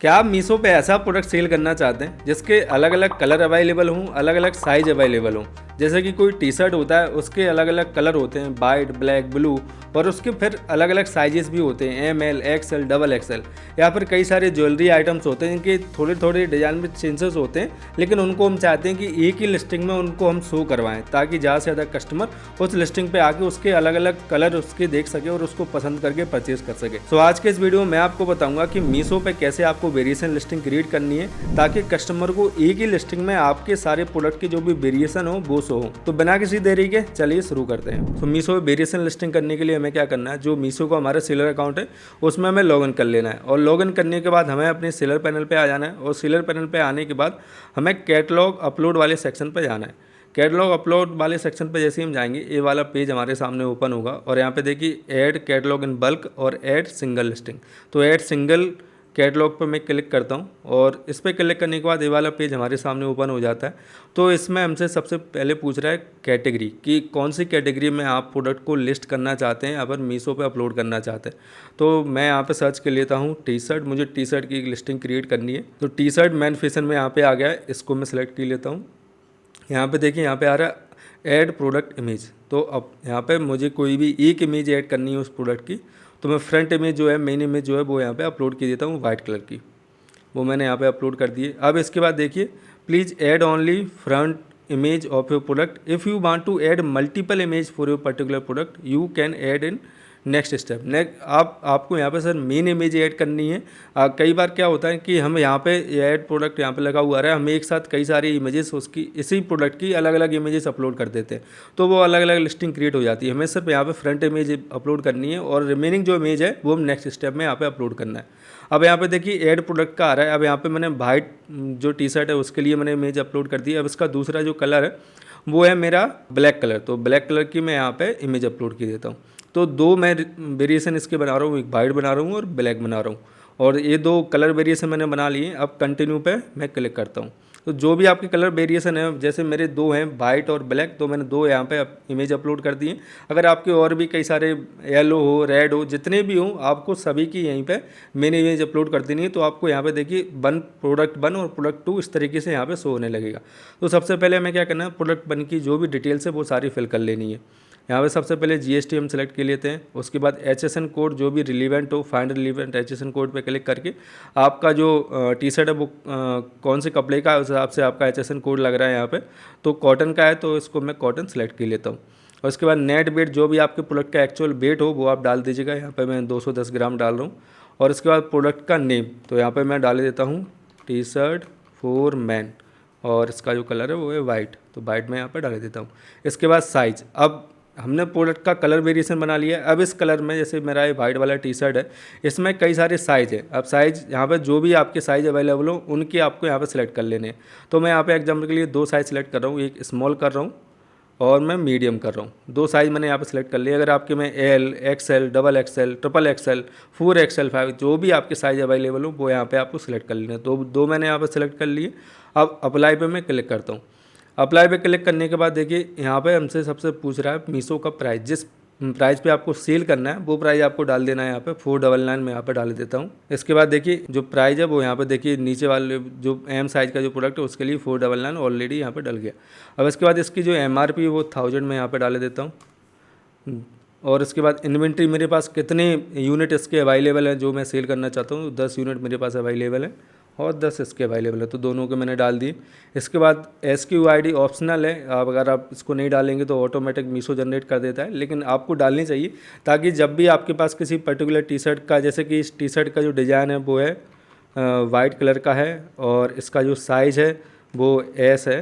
क्या आप मीशो पे ऐसा प्रोडक्ट सेल करना चाहते हैं जिसके अलग अलग कलर अवेलेबल हों, अलग अलग साइज अवेलेबल हों? जैसे कि कोई टी शर्ट होता है, उसके अलग अलग कलर होते हैं, वाइट, ब्लैक, ब्लू, और उसके फिर अलग अलग साइजेस भी होते हैं, M L, XL, double XL. या फिर कई सारे ज्वेलरी आइटम्स होते हैं जिनके थोड़े थोड़े डिजाइन में चेंजेस होते हैं, लेकिन उनको हम चाहते हैं कि एक ही लिस्टिंग में उनको हम शो करवाएं, ताकि ज़्यादा से ज़्यादा कस्टमर उस लिस्टिंग पे आके उसके अलग अलग कलर उसके देख सके और उसको पसंद करके परचेज कर सके। तो आज के इस वीडियो में मैं आपको बताऊंगा कि मीशो पे कैसे आपको वेरिएशन लिस्टिंग क्रिएट करनी है, ताकि कस्टमर को एक ही लिस्टिंग में आपके सारे प्रोडक्ट की जो भी वेरिएशन हो वो शो हो। तो बिना किसी देरी के चलिए शुरू करते हैं। तो मीशो पे वेरिएशन लिस्टिंग करने के लिए हमें क्या करना है, जो मीशो का हमारा सेलर अकाउंट है उसमें हमें लॉगिन कर लेना है, और लॉगिन करने के बाद हमें अपने सेलर पैनल पे आ जाना है, और सेलर पैनल पे आने के बाद हमें कैटलॉग अपलोड वाले सेक्शन पर जाना है। कैटलॉग अपलोड वाले सेक्शन पर जैसे ही हम जाएंगे, ये वाला पेज हमारे सामने ओपन होगा, और यहाँ पे देखिए ऐड कैटलॉग इन बल्क और ऐड सिंगल लिस्टिंग। तो ऐड सिंगल कैटलॉग पर मैं क्लिक करता हूँ, और इस पर क्लिक करने के बाद ये वाला पेज हमारे सामने ओपन हो जाता है। तो इसमें हमसे सबसे पहले पूछ रहा है कैटेगरी, कि कौन सी कैटेगरी में आप प्रोडक्ट को लिस्ट करना चाहते हैं, अगर मीशो पे अपलोड करना चाहते हैं। तो मैं यहाँ पे सर्च कर लेता हूँ टी शर्ट, मुझे टी शर्ट की एक लिस्टिंग क्रिएट करनी है। तो टी शर्ट मैन फैशन में यहाँ पे आ गया है, इसको मैं सेलेक्ट कर लेता हूँ। यहाँ पे देखिए, यहाँ पे आ रहा है ऐड प्रोडक्ट इमेज। तो अब यहाँ पे मुझे कोई भी एक इमेज ऐड करनी है उस प्रोडक्ट की। तो मैं फ्रंट इमेज जो है, मेन इमेज जो है, वो यहाँ पे अपलोड कर देता हूँ वाइट कलर की। वो मैंने यहाँ पे अपलोड कर दी है। अब इसके बाद देखिए, please add only front image of your product. If you want to add multiple image for your particular product you can add in next step. आपको यहाँ पे सर मेन इमेज ऐड करनी है। कई बार क्या होता है कि हम यहाँ पे ऐड प्रोडक्ट यहाँ पे लगा हुआ है, हम एक साथ कई सारी इमेजेस उसकी इसी प्रोडक्ट की अलग अलग इमेजेस अपलोड कर देते हैं, तो वो अलग अलग लिस्टिंग क्रिएट हो जाती है। हमें सिर्फ यहाँ पे फ्रंट इमेज अपलोड करनी है, और रिमेनिंग जो इमेज है वो हम नेक्स्ट स्टेप में यहाँ पे अपलोड करना है। अब यहाँ पे देखिए ऐड प्रोडक्ट का आ रहा है। अब यहाँ पे मैंने वाइट जो टी शर्ट है उसके लिए मैंने इमेज अपलोड कर दी है। अब इसका दूसरा जो कलर है वो है मेरा ब्लैक कलर, तो ब्लैक कलर की मैं यहाँ पे इमेज अपलोड कर देता हूँ। तो दो मैं वेरिएशन इसके बना रहा हूँ, एक वाइट बना रहा हूँ और ब्लैक बना रहा हूँ, और ये दो कलर वेरिएशन मैंने बना लिए। अब कंटिन्यू पे मैं क्लिक करता हूँ। तो जो भी आपके कलर वेरिएशन है, जैसे मेरे दो हैं वाइट और ब्लैक, तो मैंने दो यहाँ पे इमेज अपलोड कर दिए। अगर आपके और भी कई सारे येलो हो, रेड हो, जितने भी हों, आपको सभी की यहीं पे मेन इमेज अपलोड कर देनी है। तो आपको यहाँ पे देखिए वन प्रोडक्ट वन और प्रोडक्ट टू इस तरीके से यहाँ पे शो होने लगेगा। तो सबसे पहले हमें क्या करना है, प्रोडक्ट वन की जो भी डिटेल्स है वो सारी फिल कर लेनी है। यहाँ पे सबसे पहले जीएसटी हम सेलेक्ट कर लेते हैं। उसके बाद एचएसएन कोड जो भी रिलीवेंट हो, फाइंड रिलीवेंट एचएसएन कोड पे क्लिक करके आपका जो टी शर्ट है वो कौन से कपड़े का है उस हिसाब से आपका एचएसएन कोड लग रहा है यहाँ पे। तो कॉटन का है, तो इसको मैं कॉटन सेलेक्ट कर लेता हूँ। और उसके बाद नेट वेट जो भी आपके प्रोडक्ट का एक्चुअल वेट हो वो आप डाल दीजिएगा। यहाँ पर मैं 210 ग्राम डाल रहा हूँ। और उसके बाद प्रोडक्ट का नेम, तो यहाँ पर मैं डाल देता हूँ टी शर्ट फॉर मैन, और इसका जो कलर है वो है वाइट, तो वाइट मैं यहाँ पर डाल देता हूँ। इसके बाद साइज़, अब हमने प्रोडक्ट का कलर वेरिएशन बना लिया है। अब इस कलर में, जैसे मेरा ये वाइट वाला टी शर्ट है, इसमें कई सारे साइज़ है। अब साइज़ यहाँ पे जो भी आपके साइज़ अवेलेबल हो उनके आपको यहाँ पे सिलेक्ट कर लेने हैं। तो मैं यहाँ पे एग्जाम्पल के लिए दो साइज़ सेलेक्ट कर रहा हूँ, एक स्मॉल कर रहा हूँ और मैं मीडियम कर रहा हूँ। दो साइज़ मैंने यहाँ पे सिलेक्ट कर लिया। अगर आपके में L, XL, double XL, triple XL, 4XL, 5, जो भी आपके साइज़ अवेलेबल हो वो यहाँ पे आपको सिलेक्ट कर लेना है। तो दो मैंने यहाँ पे सिलेक्ट कर लिए। अब अप्लाई पे मैं क्लिक करता हूँ। अप्लाई पे क्लिक करने के बाद देखिए, यहाँ पे हमसे सबसे पूछ रहा है मीशो का प्राइस। जिस प्राइस पे आपको सेल करना है वो प्राइस आपको डाल देना है। यहाँ पे 499 मैं यहाँ पे डाल देता हूँ। इसके बाद देखिए जो प्राइस है वो यहाँ पे देखिए नीचे वाले जो एम साइज़ का जो प्रोडक्ट है उसके लिए 499 ऑलरेडी यहाँ पे डल गया। अब इसके बाद इसकी जो MRP है वो 1000 में यहाँ पे डाल देता हूँ। और इसके बाद इन्वेंट्री मेरे पास कितने यूनिट इसके अवेलेबल हैं जो मैं सेल करना चाहता हूँ, 10 यूनिट मेरे पास अवेलेबल है और 10 इसके अवेलेबल है, तो दोनों के मैंने डाल दिए। इसके बाद SQID ऑप्शनल है, अगर आप इसको नहीं डालेंगे तो ऑटोमेटिक मीशो जनरेट कर देता है, लेकिन आपको डालनी चाहिए ताकि जब भी आपके पास किसी पर्टिकुलर टी शर्ट का, जैसे कि इस टी शर्ट का जो डिज़ाइन है वो है वाइट कलर का है और इसका जो साइज़ है वो S है,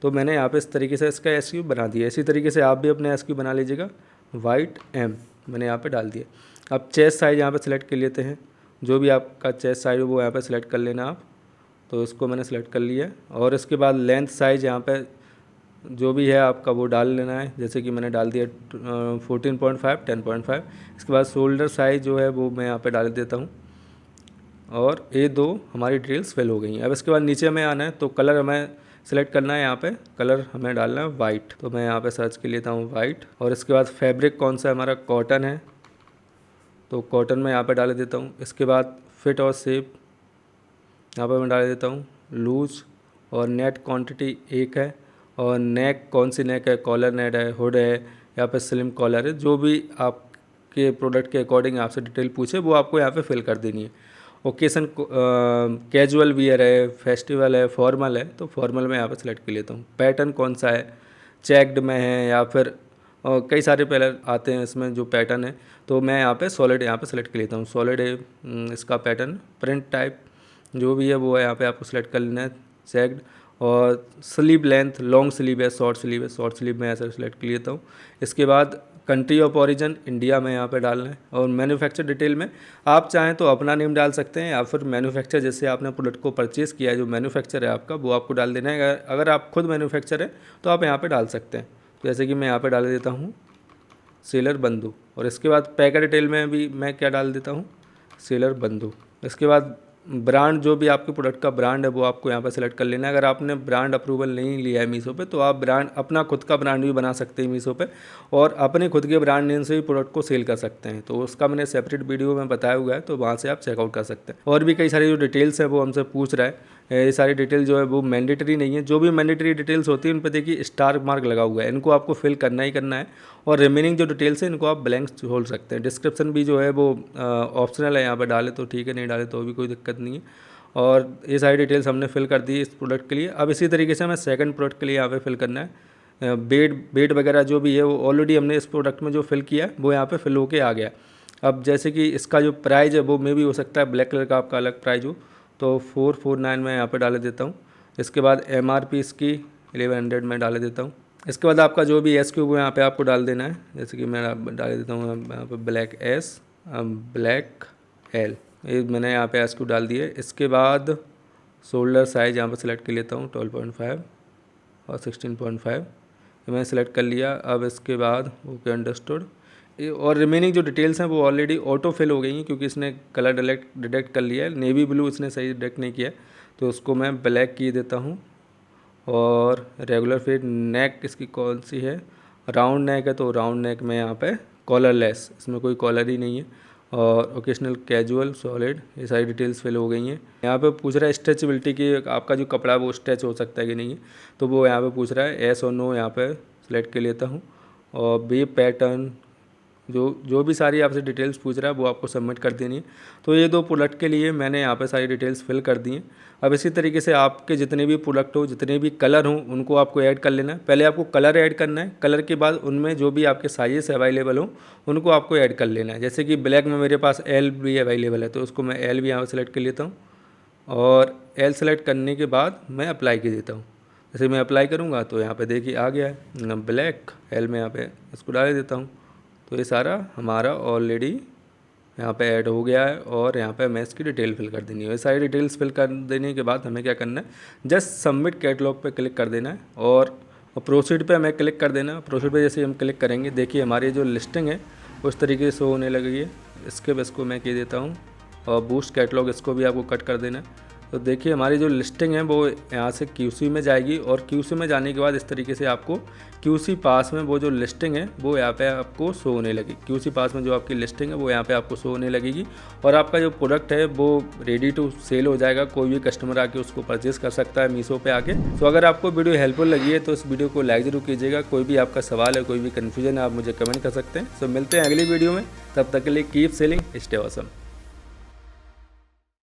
तो मैंने यहाँ पे इस तरीके से इसका SQ बना दिया। इसी तरीके से आप भी अपने SQ बना लीजिएगा। वाइट M मैंने यहाँ पे डाल दिया। अब चेस्ट साइज़ यहाँ पे सिलेक्ट कर लेते हैं, जो भी आपका चेस्ट साइज़ वो यहाँ पे सिलेक्ट कर लेना आप। तो इसको मैंने सेलेक्ट कर लिया। और इसके बाद लेंथ साइज़ यहाँ पे जो भी है आपका वो डाल लेना है, जैसे कि मैंने डाल दिया 14.5, 10.5। इसके बाद शोल्डर साइज़ जो है वो मैं यहाँ पे डाल देता हूँ। और ये दो हमारी डिटेल्स फिल हो गई हैं। अब इसके बाद नीचे में आना है तो कलर हमें सेलेक्ट करना है। यहाँ पे कलर हमें डालना है वाइट, तो मैं यहाँ पे सर्च कर लेता हूँ वाइट। और इसके बाद फैब्रिक कौन सा हमारा कॉटन है, तो कॉटन में यहाँ पे डाल देता हूँ। इसके बाद फिट और शेप यहाँ पर मैं डाल देता हूँ लूज, और नेट क्वांटिटी 1 है, और नेक कौन सी नेक है, कॉलर नेट है, हुड है, यहाँ पे स्लिम कॉलर है। जो भी आपके प्रोडक्ट के अकॉर्डिंग आपसे डिटेल पूछे वो आपको यहाँ पे फिल कर देनी है। ओकेशन कैजुअल वियर है, फेस्टिवल है, फॉर्मल है, तो फॉर्मल में यहाँ पे सेलेक्ट कर लेता हूँ। पैटर्न कौन सा है, चेक्ड में है या फिर कई सारे पहले आते हैं इसमें जो पैटर्न है, तो मैं यहाँ पे सॉलिड यहाँ पे सेलेक्ट कर लेता हूँ। सॉलिड है इसका पैटर्न। प्रिंट टाइप जो भी है वो यहाँ पे आपको सेलेक्ट कर लेना है, चेक्ड। और स्लीव लेंथ, लॉन्ग स्लीव है, शॉर्ट स्लीव है, शॉर्ट स्लीव में ऐसा सेलेक्ट कर लेता हूँ। इसके बाद कंट्री ऑफ ओरिजिन इंडिया में यहाँ पे डालना है। और मैन्युफैक्चर डिटेल में आप चाहें तो अपना नेम डाल सकते हैं, या फिर मैन्युफैक्चर जैसे आपने प्रोडक्ट को परचेज़ किया है जो मैन्युफैक्चर है आपका वो आपको डाल देना है। अगर आप खुद मैन्युफैक्चर है तो आप यहाँ पे डाल सकते हैं। तो जैसे कि मैं यहाँ पे डाल देता हूँ सेलर बंधु। और इसके बाद पैकर डिटेल में भी मैं क्या डाल देता हूँ, सेलर बंधु। इसके बाद ब्रांड, जो भी आपके प्रोडक्ट का ब्रांड है वो आपको यहाँ पर सेलेक्ट कर लेना है। अगर आपने ब्रांड अप्रूवल नहीं लिया है मीशो पे, तो आप ब्रांड अपना खुद का ब्रांड भी बना सकते हैं मीशो पे, और अपने खुद के ब्रांड नेम से भी प्रोडक्ट को सेल कर सकते हैं। तो उसका मैंने सेपरेट वीडियो में बताया हुआ है, तो वहाँ से आप चेकआउट कर सकते हैं। और भी कई सारी जो डिटेल्स है वो हमसे पूछ रहा है, ये सारी डिटेल जो है वो मैंडेटरी नहीं है। जो भी मैंडेटरी डिटेल्स होती है उन पर देखिए स्टार मार्क लगा हुआ है, इनको आपको फिल करना ही करना है। और रिमेनिंग जो डिटेल्स है इनको आप ब्लैंक छोड़ सकते हैं। डिस्क्रिप्शन भी जो है वो ऑप्शनल है, यहाँ पर डाले तो ठीक है, नहीं डाले तो भी कोई दिक्कत नहीं है। और ये सारी डिटेल्स हमने फिल कर दी इस प्रोडक्ट के लिए। अब इसी तरीके से हमें सेकंड प्रोडक्ट के लिए यहाँ पे फिल करना है। बेड वगैरह जो भी है वो ऑलरेडी हमने इस प्रोडक्ट में जो फिल किया है वो यहाँ पे फिल होके आ गया। अब जैसे कि इसका जो प्राइस है वो मे भी हो सकता है ब्लैक कलर का आपका अलग प्राइस हो, तो 449 में यहाँ पे डाल देता हूँ। इसके बाद MRP इसकी 1100 में डाल देता हूँ। इसके बाद आपका जो भी SQ वो यहाँ पे आपको डाल देना है। जैसे कि मैं डाल देता हूँ यहाँ पे ब्लैक S, ब्लैक L, ये मैंने यहाँ पे SQ डाल दिए। इसके बाद शोल्डर साइज़ यहाँ पे सेलेक्ट कर लेता हूँ 12.5 और 16.5, ये मैंने सेलेक्ट कर लिया। अब इसके बाद ओके अंडरस्टूड। और रिमेनिंग जो डिटेल्स हैं वो ऑलरेडी ऑटो फिल हो गई हैं, क्योंकि इसने कलर डिटेक्ट कर लिया है। नेवी ब्लू इसने सही डिटेक्ट नहीं किया, तो उसको मैं ब्लैक की देता हूँ। और रेगुलर फिट, नेक इसकी कौन सी है, राउंड नेक है, तो राउंड नेक में यहाँ पे कॉलरलेस, इसमें कोई कॉलर ही नहीं है। और ओकेशनल कैजुअल सॉलिड, ये सारी डिटेल्स फिल हो गई हैं। यहाँ पे पूछ रहा है स्ट्रेचेबिलिटी की, आपका जो कपड़ा है वो स्ट्रेच हो सकता है कि नहीं है, तो वो यहाँ पे पूछ रहा है येस और नो, यहाँ पे सेलेक्ट कर लेता हूँ। और बी पैटर्न, जो भी सारी आपसे डिटेल्स पूछ रहा है वो आपको सबमिट कर देनी है। तो ये 2 प्रोडक्ट के लिए मैंने यहाँ पे सारी डिटेल्स फिल कर दी हैं। अब इसी तरीके से आपके जितने भी प्रोडक्ट हो, जितने भी कलर हों, उनको आपको ऐड कर लेना है। पहले आपको कलर ऐड करना है, कलर के बाद उनमें जो भी आपके साइज़ अवेलेबल हों उनको आपको ऐड कर लेना है। जैसे कि ब्लैक में मेरे पास L भी अवेलेबल है, तो उसको मैं L भी यहाँ पर सेलेक्ट कर लेता हूँ। और L सेलेक्ट करने के बाद मैं अप्लाई कर देता हूँ। जैसे मैं अप्लाई करूँगा तो यहाँ पर देखिए आ गया है ब्लैक L में, यहाँ पर इसको डाल देता हूँ। तो ये सारा हमारा ऑलरेडी यहाँ पे ऐड हो गया है। और यहाँ पे हमें इसकी डिटेल फिल कर देनी है। ये सारी डिटेल्स फिल कर देने के बाद हमें क्या करना है, जस्ट सबमिट कैटलॉग पे क्लिक कर देना है और प्रोसीड पे हमें क्लिक कर देना है। प्रोसीड पे जैसे हम क्लिक करेंगे, देखिए हमारी जो लिस्टिंग है उस तरीके से होने लगी है। इसके बस को मैं कह देता हूँ, और बूस्ट कैटलॉग इसको भी आपको कट कर देना है। तो देखिए हमारी जो लिस्टिंग है वो यहाँ से QC में जाएगी, और QC में जाने के बाद इस तरीके से आपको QC पास में वो जो लिस्टिंग है वो यहाँ पे आपको शो होने लगी। QC पास में जो आपकी लिस्टिंग है वो यहाँ पे आपको शो होने लगेगी, और आपका जो प्रोडक्ट है वो रेडी टू सेल हो जाएगा। कोई भी कस्टमर आके उसको परचेस कर सकता है मीशो पे आके। तो अगर आपको वीडियो हेल्पफुल लगी है तो इस वीडियो को लाइक जरूर कीजिएगा। कोई भी आपका सवाल है, कोई भी कन्फ्यूजन है, आप मुझे कमेंट कर सकते हैं। सो मिलते हैं अगली वीडियो में, तब तक के लिए कीप सेलिंग, स्टे ऑसम।